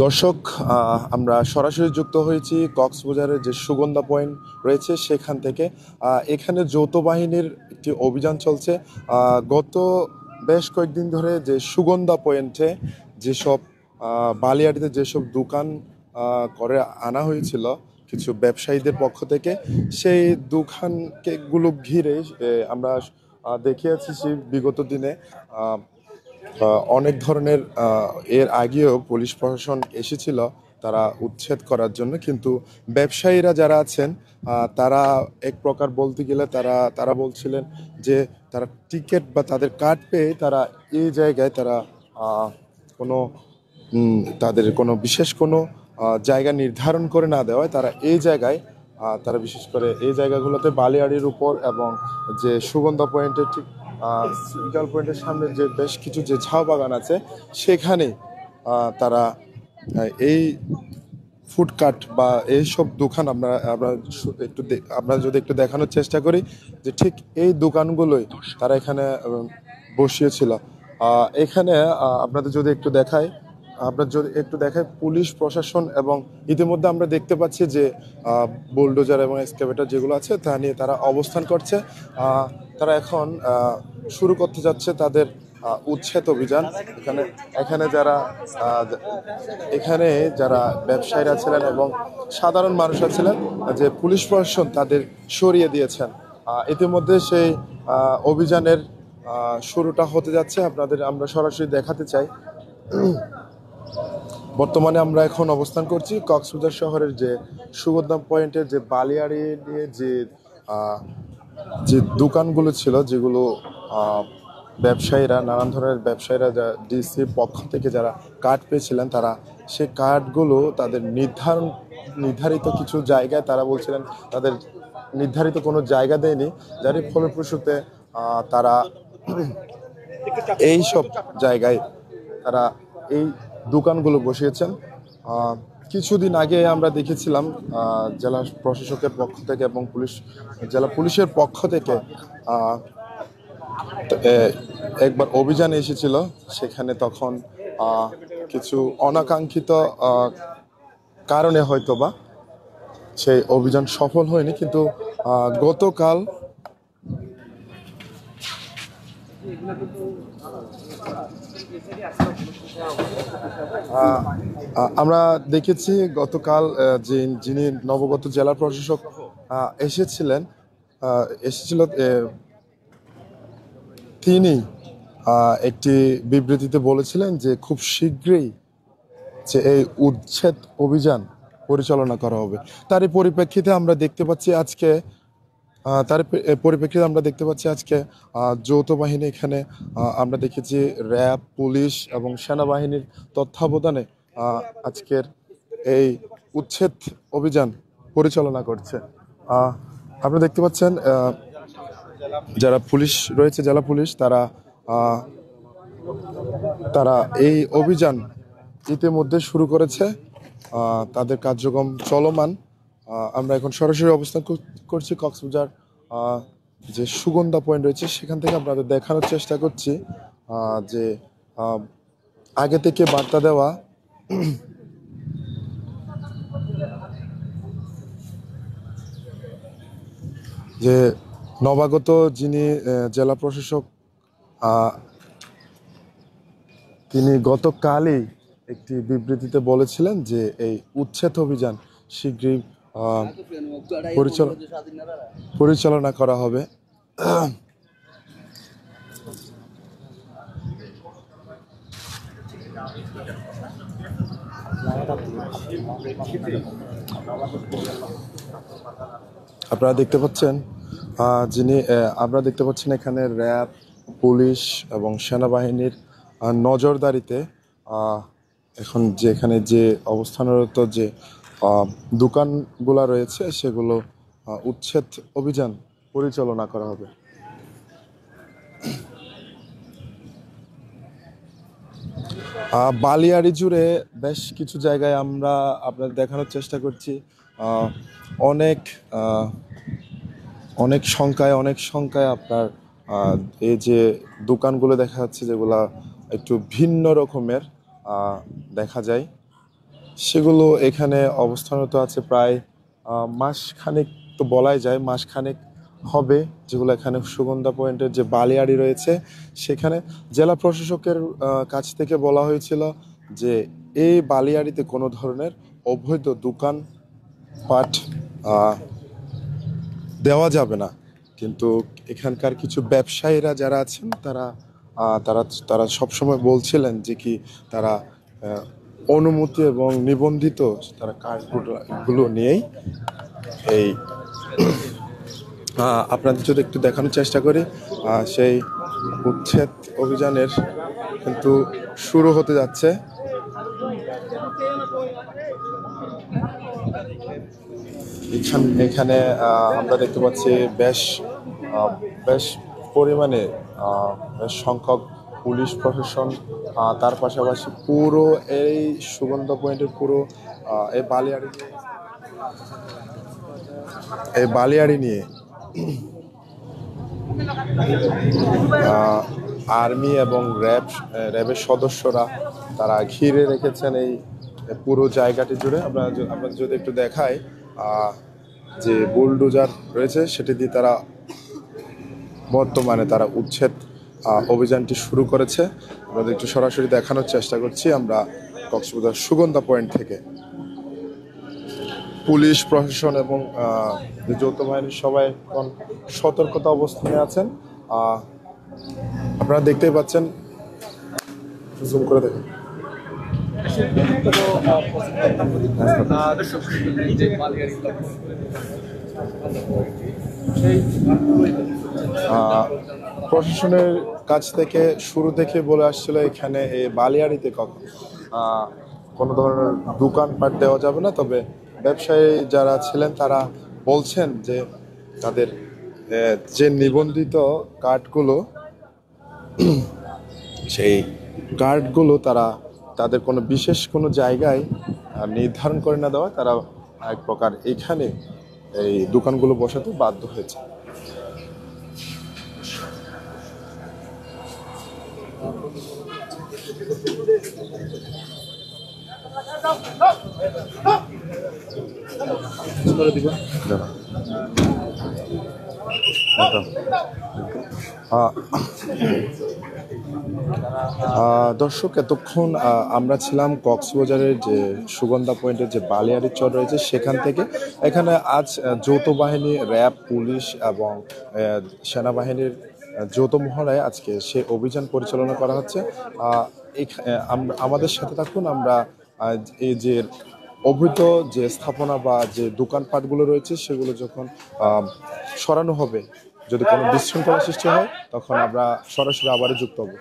দর্শক, আমরা সরাসরি যুক্ত হয়েছি কক্সবাজারের যে সুগন্ধা পয়েন্ট রয়েছে সেখান থেকে। এখানে যৌথ বাহিনীর একটি অভিযান চলছে। গত বেশ কয়েকদিন ধরে যে সুগন্ধা পয়েন্টে যেসব বালিয়াড়িতে যেসব দোকান করে আনা হয়েছিল কিছু ব্যবসায়ীদের পক্ষ থেকে, সেই দোকানগুলো ঘিরে আমরা দেখিয়েছি বিগত দিনে অনেক ধরনের এর আগেও পুলিশ প্রশাসন এসেছিল তারা উচ্ছেদ করার জন্য, কিন্তু ব্যবসায়ীরা যারা আছেন তারা এক প্রকার বলতে গেলে তারা তারা বলছিলেন যে তারা টিকিট বা তাদের কার্ড পেয়ে তারা এই জায়গায় তারা কোনো তাদের কোনো বিশেষ কোনো জায়গা নির্ধারণ করে না দেওয়ায় তারা এই জায়গায় তারা বিশেষ করে এই জায়গাগুলোতে বালিয়াড়ির উপর এবং যে সুগন্ধা পয়েন্টের ঠিক সিগন্যাল পয়েন্টের সামনে যে বেশ কিছু যে ঝাউ বাগান আছে সেখানে তারা এই ফুডকার্ট বা এইসব দোকান আমরা যদি একটু দেখানোর চেষ্টা করি যে ঠিক এই দোকানগুলোই তারা এখানে বসিয়েছিল। এখানে আপনাদের যদি একটু দেখায় পুলিশ প্রশাসন, এবং ইতিমধ্যে আমরা দেখতে পাচ্ছি যে বুলডোজার এবং এক্সকাভেটর যেগুলো আছে তা নিয়ে তারা অবস্থান করছে। তারা এখন শুরু করতে যাচ্ছে তাদের উচ্ছেদ অভিযান। এখানে যারা ব্যবসায়ীরা ছিলেন এবং সাধারণ মানুষরা ছিলেন, যে পুলিশ প্রশাসন তাদের সরিয়ে দিয়েছেন। ইতিমধ্যে সেই অভিযানের শুরুটা হতে যাচ্ছে, আমরা সরাসরি দেখাতে চাই। বর্তমানে আমরা এখন অবস্থান করছি কক্সবাজার শহরের যে সুগন্ধা পয়েন্টের যে বালিয়াড়ি নিয়ে যে দোকানগুলো ছিল, যেগুলো ব্যবসায়ীরা নানান ধরনের ব্যবসায়ীরা ডিসির পক্ষ থেকে যারা কার্ড পেয়েছিলেন তারা সেই কার্ডগুলো তাদের নির্ধারিত কিছু জায়গায় তারা বলছিলেন তাদের নির্ধারিত কোনো জায়গা দেয়নি, যার ফলপ্রসূতে তারা এই সব জায়গায় তারা এই দোকানগুলো বসিয়েছেন। কিছুদিন আগে আমরা দেখেছিলাম জেলা প্রশাসকের পক্ষ থেকে এবং জেলা পুলিশের পক্ষ থেকে একবার অভিযান এসেছিল, সেখানে তখন কিছু অনাকাঙ্ক্ষিত কারণে হয়তোবা সেই অভিযান সফল হয়নি, কিন্তু গতকাল আমরা দেখেছি গতকাল যিনি নবগত জেলা প্রশাসক এসেছিল তিনি একটি বিবৃতিতে বলেছিলেন যে খুব শীঘ্রই যে এই উচ্ছেদ অভিযান পরিচালনা করা হবে। তারই পরিপ্রেক্ষিতে আমরা দেখতে পাচ্ছি আজকে যৌথ বাহিনী এখানে আমরা দেখেছি র্যাব, পুলিশ এবং সেনাবাহিনীর তত্ত্বাবধানে আজকের এই উচ্ছেদ অভিযান পরিচালনা করছে। আপনারা দেখতে পাচ্ছেন যারা পুলিশ রয়েছে, জেলা পুলিশ, তারা এই অভিযান ইতিমধ্যে শুরু করেছে, তাদের কার্যক্রম চলমান। আমরা এখন সরাসরি অবস্থান করছি কক্সবাজার যে সুগন্ধা পয়েন্ট রয়েছে সেখান থেকে আপনাদের দেখানোর চেষ্টা করছি যে আগে থেকে বার্তা দেওয়া যে নবাগত যিনি জেলা প্রশাসক তিনি গতকালই একটি বিবৃতিতে বলেছিলেন যে এই উচ্ছেদ অভিযান শীঘ্রই পরিচালনা করা হবে। আপনারা দেখতে পাচ্ছেন এখানে র্যাব, পুলিশ এবং সেনাবাহিনীর নজরদারিতে এখন এখানে যে অবস্থানরত যে দোকানগুলো রয়েছে সেগুলো উচ্ছেদ অভিযান পরিচালনা করা হবে। বালিয়াড়ি জুড়ে বেশ কিছু জায়গায় আমরা আপনাদের দেখানোর চেষ্টা করছি, অনেক সংখ্যায় আপনার এই যে দোকানগুলো দেখা যাচ্ছে যেগুলা একটু ভিন্ন রকমের দেখা যায়। সেগুলো এখানে অবস্থানরত আছে প্রায় মাসখানেক, তো বলাই যায় মাসখানেক হবে, যেগুলো এখানে সুগন্ধা পয়েন্টের যে বালিয়াড়ি রয়েছে সেখানে জেলা প্রশাসকের কাছ থেকে বলা হয়েছিল যে এই বালিয়াড়িতে কোনো ধরনের অবৈধ দোকান পাট দেওয়া যাবে না। কিন্তু এখানকার কিছু ব্যবসায়ীরা যারা আছেন তারা তারা তারা সবসময় বলছিলেন যে কি তারা অনুমতি এবং নিবন্ধিত তারা কার্ডগুলো নিয়েই এই আপনাদের যদি একটু দেখানোর চেষ্টা করি, সেই উচ্ছেদ অভিযানের কিন্তু শুরু হতে যাচ্ছে। এখানে আমরা দেখতে পাচ্ছি বেশ বেশ পরিমাণে বেশ সংখ্যক পুলিশ প্রশাসন, তার পাশাপাশি পুরো এই সুগন্ধা পয়েন্টের পুরো এই বালিয়াড়ি নিয়ে আর্মি এবং র্যাবের সদস্যরা তারা ঘিরে রেখেছেন এই পুরো জায়গাটি জুড়ে। আপনাদের যদি একটু দেখায়, যে বুলডোজার রয়েছে সেটি দিয়ে তারা বর্তমানে তারা উচ্ছেদ অভিযানটি শুরু করেছে। আমরা একটু সরাসরি দেখানোর চেষ্টা করছি আমরা কক্সবাজার সুগন্ধা পয়েন্ট থেকে। পুলিশ প্রশাসন এবং যৌথ বাহিনীর সবাই এখন সতর্কতা অবস্থানে আছেন। আপনারা দেখতেই পাচ্ছেন, জুম করে দেখেন। প্রশাসনের কাছ থেকে শুরু থেকে বলে আসছিল এখানে এই বালিয়াড়িতে কোনো ধরনের দোকানপাট দেওয়া যাবে না, তবে ব্যবসায়ী যারা ছিলেন তারা বলছেন যে তাদের যে নিবন্ধিত কার্ডগুলো, সেই কার্ডগুলো তারা তাদের কোনো বিশেষ কোনো জায়গায় নির্ধারণ করে না দেওয়া, তারা এক প্রকার এখানে এই দোকানগুলো বসাতে বাধ্য হয়েছে। দর্শক, এতক্ষণ আমরা ছিলাম কক্সবাজারের যে সুগন্ধা পয়েন্টের যে বালিয়াড়ি চর রয়েছে সেখান থেকে। এখানে আজ যৌথ বাহিনী, র্যাব, পুলিশ এবং সেনাবাহিনীর যৌথ মহড়ায় আজকে সে অভিযান পরিচালনা করা হচ্ছে। আমাদের সাথে থাকুন, আমরা এই যে অবৈধ যে স্থাপনা বা যে দোকানপাটগুলো রয়েছে সেগুলো যখন সরানো হবে, যদি কোনো বিশৃঙ্খলা সৃষ্টি হয় তখন আমরা সরাসরি আবারও যুক্ত হব।